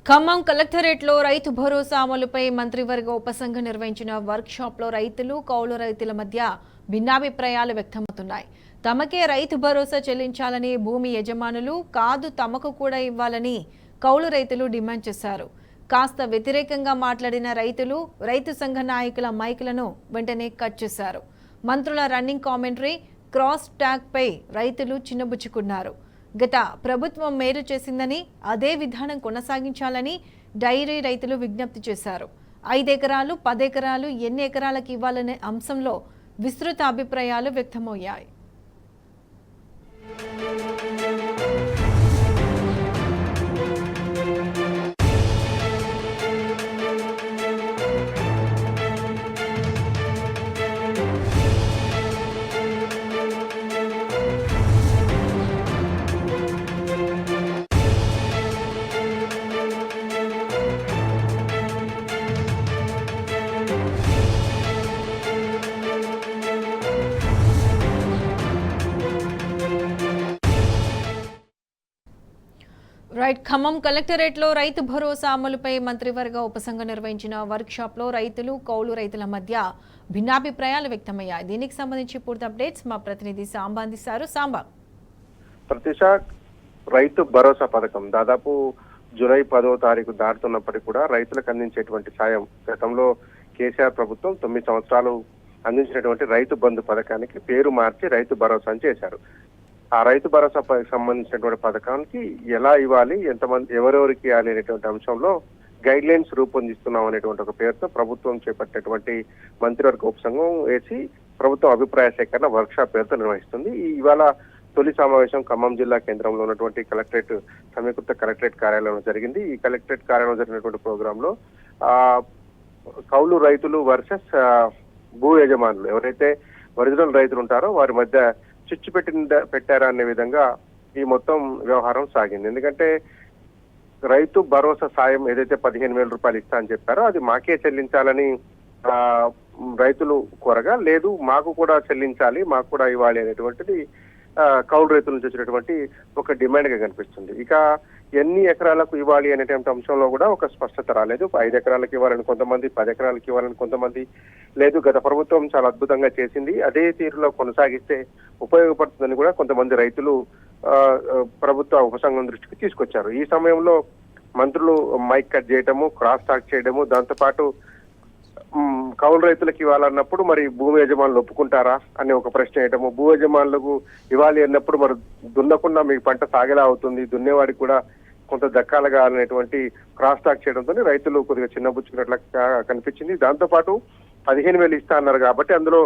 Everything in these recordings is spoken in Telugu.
ఖమ్మం కలెక్టరేట్లో రైతు భరోసా అమలుపై మంత్రివర్గ ఉపసంఘం నిర్వహించిన వర్క్ షాప్లో రైతులు కౌలు రైతుల మధ్య భిన్నాభిప్రాయాలు వ్యక్తమవుతున్నాయి. తమకే రైతు భరోసా చెల్లించాలని భూమి యజమానులు, కాదు తమకు కూడా ఇవ్వాలని కౌలు రైతులు డిమాండ్ చేశారు. కాస్త వ్యతిరేకంగా మాట్లాడిన రైతులు రైతు సంఘ నాయకుల మైకులను వెంటనే కట్ చేశారు. మంత్రుల రన్నింగ్ కామెంటరీ, క్రాస్ టాక్ పై రైతులు చిన్నబుచ్చుకున్నారు. గత ప్రభుత్వం మేలు చేసిందని అదే విధానం కొనసాగించాలని డైరీ రైతులు విజ్ఞప్తి చేశారు. 5 ఎకరాలు 10 ఎకరాలు ఎన్ని ఎకరాలకు ఇవ్వాలనే అంశంలో విస్తృత అభిప్రాయాలు వ్యక్తమయ్యాయి. ఖమ్మం కలెక్టరేట్లో రైతు భరోసా అమలుపై మంత్రివర్గ ఉపసంఘం నిర్వహించిన వర్క్ షాప్ లో రైతులు కౌలు రైతుల మధ్య భిన్నాభిప్రాయాలు వ్యక్తమయ్యాయి. దీనికి సంబంధించి పూర్తి అప్డేట్స్ మా ప్రతినిధి సాంబా అందిస్తారు. సాంబా, ప్రతిష, రైతు భరోసా పథకం దాదాపు జూలై 10వ తారీఖు దాటుతున్నప్పటికీ కూడా రైతులకు అందించేటువంటి సాయం గతంలో కేసీఆర్ ప్రభుత్వం 9 సంవత్సరాలు అందించినటువంటి రైతు బంధు పథకానికి పేరు మార్చి రైతు భరోసా అని చేశారు. ఆ రైతు భరోసా సంబంధించినటువంటి పథకానికి ఎలా ఇవ్వాలి, ఎంతమంది ఎవరెవరికి ఇవ్వాలి అనేటువంటి అంశంలో గైడ్ లైన్స్ రూపొందిస్తున్నాం అనేటువంటి ఒక పేరుతో ప్రభుత్వం చేపట్టినటువంటి మంత్రివర్గ ఉపసంఘం వేసి ప్రభుత్వం అభిప్రాయ సేకరణ వర్క్ షాప్ పేరుతో నిర్వహిస్తుంది. ఇవాళ తొలి సమావేశం ఖమ్మం జిల్లా కేంద్రంలో ఉన్నటువంటి కలెక్టరేట్ సమీకృత కలెక్టరేట్ కార్యాలయంలో జరిగింది. ఈ కలెక్టరేట్ కార్యాలయంలో జరిగినటువంటి ప్రోగ్రామ్ లో కౌలు రైతులు వర్సెస్ భూ యజమానులు, ఎవరైతే ఒరిజినల్ రైతులు ఉంటారో వారి మధ్య చిచ్చు పెట్టారా అనే విధంగా ఈ మొత్తం వ్యవహారం సాగింది. ఎందుకంటే రైతు భరోసా సాయం ఏదైతే 15,000 రూపాయలు ఇస్తా అని చెప్పారో అది మాకే చెల్లించాలని రైతులు కోరగా, లేదు మాకు కూడా చెల్లించాలి, మాకు కూడా ఇవ్వాలి అనేటువంటిది కౌలు రైతుల నుంచి వచ్చినటువంటి ఒక డిమాండ్ గా కనిపిస్తుంది. ఇక ఎన్ని ఎకరాలకు ఇవ్వాలి అనేటువంటి అంశంలో కూడా ఒక స్పష్టత రాలేదు. 5 ఎకరాలకు ఇవ్వాలని కొంతమంది, 10 ఎకరాలకు ఇవ్వాలని కొంతమంది, లేదు గత ప్రభుత్వం చాలా అద్భుతంగా చేసింది అదే తీరులో కొనసాగిస్తే ఉపయోగపడుతుందని కూడా కొంతమంది రైతులు ప్రభుత్వ ఉపసంఘం దృష్టికి తీసుకొచ్చారు. ఈ సమయంలో మంత్రులు మైక్ కట్ చేయడము, క్రాస్ టాక్ చేయడము, దాంతోపాటు కౌలు రైతులకు ఇవ్వాలన్నప్పుడు మరి భూమి యజమానులు ఒప్పుకుంటారా అనే ఒక ప్రశ్న వేయటము, భూ యజమానులకు ఇవ్వాలి అన్నప్పుడు మరి దున్నకుండా మీకు పంట సాగేలా అవుతుంది, దున్నేవాడికి కూడా కొంత దక్కాలుగా అనేటువంటి క్రాస్ టాక్ చేయడంతో రైతులు కొద్దిగా చిన్నబుచ్చుకున్నట్లు కనిపించింది. దాంతోపాటు 15,000 ఇస్తా అన్నారు కాబట్టి అందులో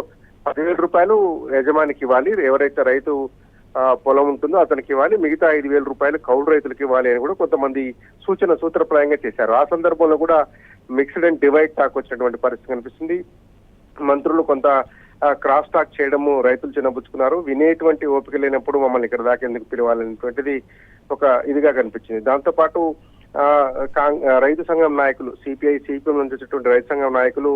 10,000 రూపాయలు యజమానికి ఇవ్వాలి, ఎవరైతే రైతు పొలం ఉంటుందో అతనికి ఇవ్వాలి, మిగతా 5,000 రూపాయలు కౌలు రైతులకు ఇవ్వాలి అని కూడా కొంతమంది సూత్రప్రాయంగా చేశారు. ఆ సందర్భంలో కూడా మిక్స్డ్ అండ్ డివైడ్ టాక్ వచ్చినటువంటి పరిస్థితి కనిపిస్తుంది. మంత్రులు కొంత క్రాస్ టాక్ చేయడము రైతులు చిన్నబుచ్చుకున్నారు. వినేటువంటి ఓపిక లేనప్పుడు మమ్మల్ని ఇక్కడ దాకా ఎందుకు పిలవాలనేటువంటిది ఒక ఇదిగా కనిపించింది. దాంతో పాటు రైతు సంఘం నాయకులు, సిపిఐ సిపిఎం నుంచి వచ్చేటువంటి రైతు సంఘం నాయకులు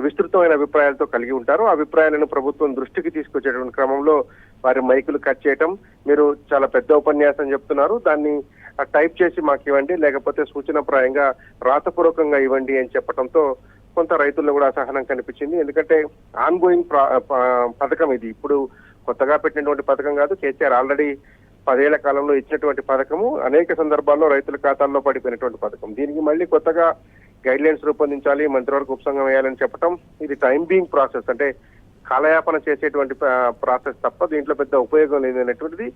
విస్తృతమైన అభిప్రాయాలతో కలిగి ఉంటారు. అభిప్రాయాలను ప్రభుత్వం దృష్టికి తీసుకొచ్చేటువంటి క్రమంలో వారి మైకులు కట్ చేయటం, మీరు చాలా పెద్ద ఉపన్యాసం చెప్తున్నారు, దాన్ని టైప్ చేసి మాకు ఇవ్వండి, లేకపోతే సూచనప్రాయంగా రాతపూర్వకంగా ఇవ్వండి అని చెప్పడంతో కొంత రైతుల్లో కూడా అసహనం కనిపించింది. ఎందుకంటే ఆన్ గోయింగ్ పథకం ఇది, ఇప్పుడు కొత్తగా పెట్టినటువంటి పథకం కాదు. కేసీఆర్ ఆల్రెడీ 10 ఏళ్ల కాలంలో ఇచ్చినటువంటి పథకము, అనేక సందర్భాల్లో రైతుల ఖాతాల్లో పడిపోయినటువంటి పథకం. దీనికి మళ్ళీ కొత్తగా గైడ్ లైన్స్ రూపొందించాలి, మంత్రివర్గ ఉపసంఘం వేయాలని చెప్పడం ఇది టైం బీయింగ్ ప్రాసెస్, అంటే కాలయాపన చేసేటువంటి ప్రాసెస్ తప్ప దీంట్లో పెద్ద ఉపయోగం లేదనేటువంటిది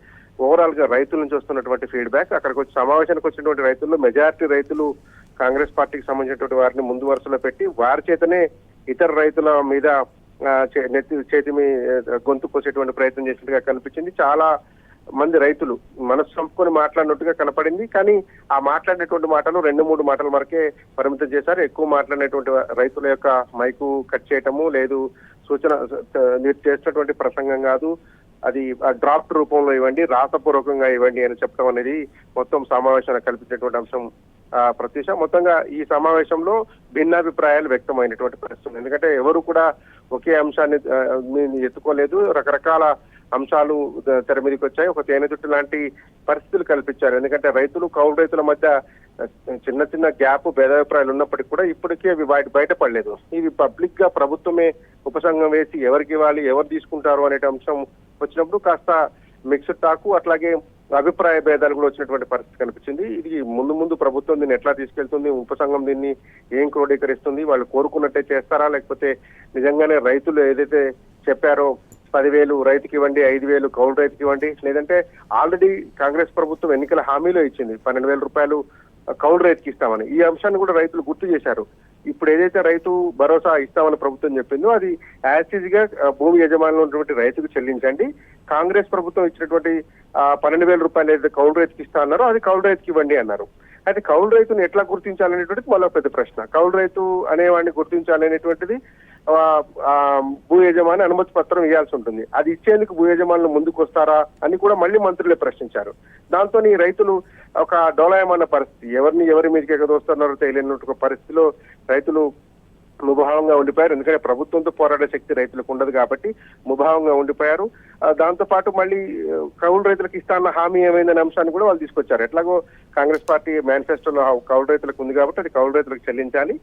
ఓవరాల్ గా రైతుల నుంచి వస్తున్నటువంటి ఫీడ్బ్యాక్. అక్కడికి వచ్చి సమావేశానికి వచ్చినటువంటి రైతుల్లో మెజారిటీ రైతులు కాంగ్రెస్ పార్టీకి సంబంధించినటువంటి వారిని ముందు వరుసలో పెట్టి వారి చేతనే ఇతర రైతుల మీద చేతి గొంతు కోసేటువంటి ప్రయత్నం చేసినట్టుగా కనిపించింది. చాలా మంది రైతులు మనసు చంపుకొని మాట్లాడినట్టుగా కనపడింది. కానీ ఆ మాట్లాడినటువంటి మాటలు 2-3 మాటల వరకే పరిమితం చేశారు. ఎక్కువ మాట్లాడినటువంటి రైతుల యొక్క మైకు కట్ చేయటము, లేదు సూచన మీరు చేసినటువంటి ప్రసంగం కాదు, అది డ్రాఫ్ట్ రూపంలో ఇవ్వండి, రాతపూర్వకంగా ఇవ్వండి అని చెప్పడం అనేది మొత్తం సమావేశానికి కల్పించినటువంటి అంశం. ప్రత్యూష, మొత్తంగా ఈ సమావేశంలో భిన్నాభిప్రాయాలు వ్యక్తమైనటువంటి పరిస్థితి. ఎందుకంటే ఎవరు కూడా ఒకే అంశాన్ని ఎత్తుకోలేదు, రకరకాల అంశాలు తెర మీదకి వచ్చాయి. ఒక తేనె చుట్టు లాంటి పరిస్థితులు కల్పించారు. ఎందుకంటే రైతులు కౌలు రైతుల మధ్య చిన్న చిన్న గ్యాప్ భేదాభిప్రాయాలు ఉన్నప్పటికీ కూడా ఇప్పటికీ అవి బయటపడలేదు. ఇవి పబ్లిక్ గా ప్రభుత్వమే ఉపసంఘం వేసి ఎవరికి ఇవ్వాలి, ఎవరు తీసుకుంటారు అనే అంశం వచ్చినప్పుడు కాస్త మిక్స్డ్ టాకు, అట్లాగే అభిప్రాయ భేదాలు కూడా వచ్చినటువంటి పరిస్థితి కనిపించింది. ఇది ముందు ప్రభుత్వం దీన్ని ఎట్లా తీసుకెళ్తుంది, ఉపసంఘం దీన్ని ఏం క్రోడీకరిస్తుంది, వాళ్ళు కోరుకున్నట్టే చేస్తారా, లేకపోతే నిజంగానే రైతులు ఏదైతే చెప్పారో 10,000 రైతుకి ఇవ్వండి, 5,000 కౌలు రైతుకి ఇవ్వండి, లేదంటే ఆల్రెడీ కాంగ్రెస్ ప్రభుత్వం ఎన్నికల హామీలో ఇచ్చింది 12,000 రూపాయలు కౌలు రైతుకి ఇస్తామని. ఈ అంశాన్ని కూడా రైతులు గుర్తు చేశారు. ఇప్పుడు ఏదైతే రైతు భరోసా ఇస్తామని ప్రభుత్వం చెప్పిందో అది యాసిడ్ గా భూమి యజమానులు ఉన్నటువంటి రైతుకు చెల్లించండి. కాంగ్రెస్ ప్రభుత్వం ఇచ్చినటువంటి 12,000 రూపాయలు ఏదైతే కౌలు రైతుకి ఇస్తా అన్నారో అది కౌలు రైతుకి ఇవ్వండి అన్నారు. అయితే కౌలు రైతును ఎట్లా గుర్తించాలనేటువంటిది మళ్ళీ పెద్ద ప్రశ్న. కౌలు రైతు అనేవాడిని గుర్తించాలనేటువంటిది భూ యజమాని అనుమతి పత్రం ఇవ్వాల్సి ఉంటుంది. అది ఇచ్చేందుకు భూ యజమానులు ముందుకు వస్తారా అని కూడా మళ్ళీ మంత్రులే ప్రశ్నించారు. దాంతో ఈ రైతులు ఒక డోలాయమాన పరిస్థితి, ఎవరి మీదకి ఎగదోస్తున్నారో తెలియనట్టు పరిస్థితిలో రైతులు ముభావంగా ఉండిపోయారు. ఎందుకంటే ప్రభుత్వంతో పోరాడే శక్తి రైతులకు ఉండదు కాబట్టి ముభావంగా ఉండిపోయారు. దాంతో పాటు మళ్ళీ కౌలు రైతులకు ఇస్తాన్న హామీ ఏమైందనే అంశాన్ని కూడా వాళ్ళు తీసుకొచ్చారు. ఎట్లాగో కాంగ్రెస్ పార్టీ మేనిఫెస్టోలో కౌలు రైతులకు ఉంది కాబట్టి అది కౌలు రైతులకు చెల్లించాలి,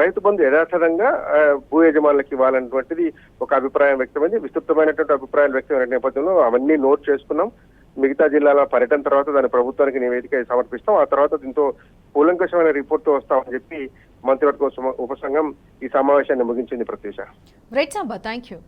రైతు బంధు యథాతథంగా భూ యజమానులకు ఇవ్వాలన్నటువంటిది ఒక అభిప్రాయం వ్యక్తమైంది. విస్తృతమైనటువంటి అభిప్రాయాలు వ్యక్తమైన నేపథ్యంలో అవన్నీ నోట్ చేసుకున్నాం. మిగతా జిల్లాల పర్యటన తర్వాత దాని ప్రభుత్వానికి నివేదిక సమర్పిస్తాం. ఆ తర్వాత దీంతో కూలంకషమైన రిపోర్ట్ తో వస్తామని చెప్పి మంత్రివర్గ ఉపసంఘం ఈ సమావేశాన్ని ముగించింది. Pratyusha. Right Samba, thank you.